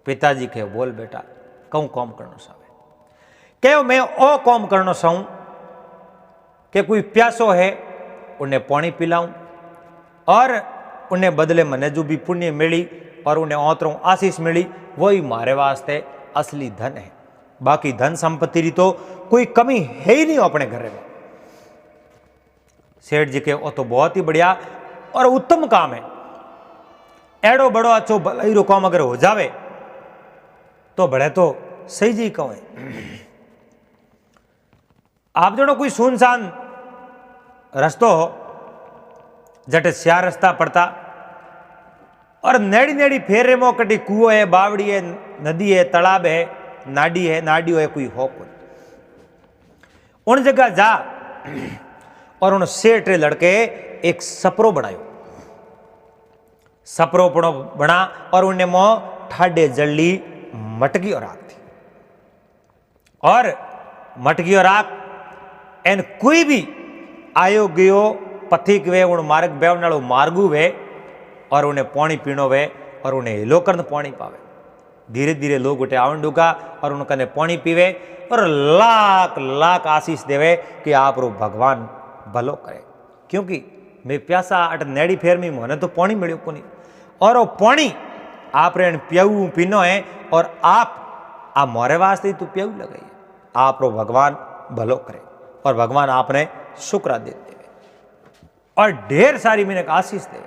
पिताजी कहे बोल बेटा कहूँ कौम करनो सावे कहो मैं ओ कौम करनो साऊं कि कोई प्यासो है उन्हें पानी पिलाऊं और उन्हें बदले मने जो भी पुण्य मिली और उन्हें औतरों आशीष मिली वही मारे वास्ते असली धन है। बाकी धन संपत्ति री तो कोई कमी है ही नहीं अपने घर में। सेठ जी के वो तो बहुत ही बढ़िया और उत्तम काम है। एड़ो बड़ो अच्छो भलाई रो काम अगर हो जावे तो बड़े तो सही जी कहो। आप जनो कोई सुनसान रस्तो हो जटे स्यार रस्ता पड़ता और नेड़ी नेड़ी फेरे में कटी कुओं है, बावड़ी है, नदी है, तालाब है, नाडी है, नाडियो है, कोई हो कोई उन जगह जा और उन सेठ लड़के एक सपरो बनायो। सपरो पड़ो बना और उन्हें मो ठाडे जल्ली मटकी और आग थी और मटकी और आग एन कोई भी आयो गयो पथिक वे उन मार्ग बेवनाड़ो मार्गू वे और उन्हें पानी पीनो वे और उन्हें हिलो कर पानी पावे। धीरे धीरे लोग उठे आवन डूका और उनकने पानी पीवे और लाख लाख आशीष देवे कि आप रो भगवान भलो करे क्योंकि मैं प्यासा अट नेड़ी फेर में मने तो पानी मिलो को नहीं और वो पानी आप रे पियाऊ पीनो है और आप मोरे वास्ते तो पियाऊ लगाइए आप रो भगवान भलो करे और भगवान आपने शुक्र दे देवे और ढेर सारी मैंने आशीष दे।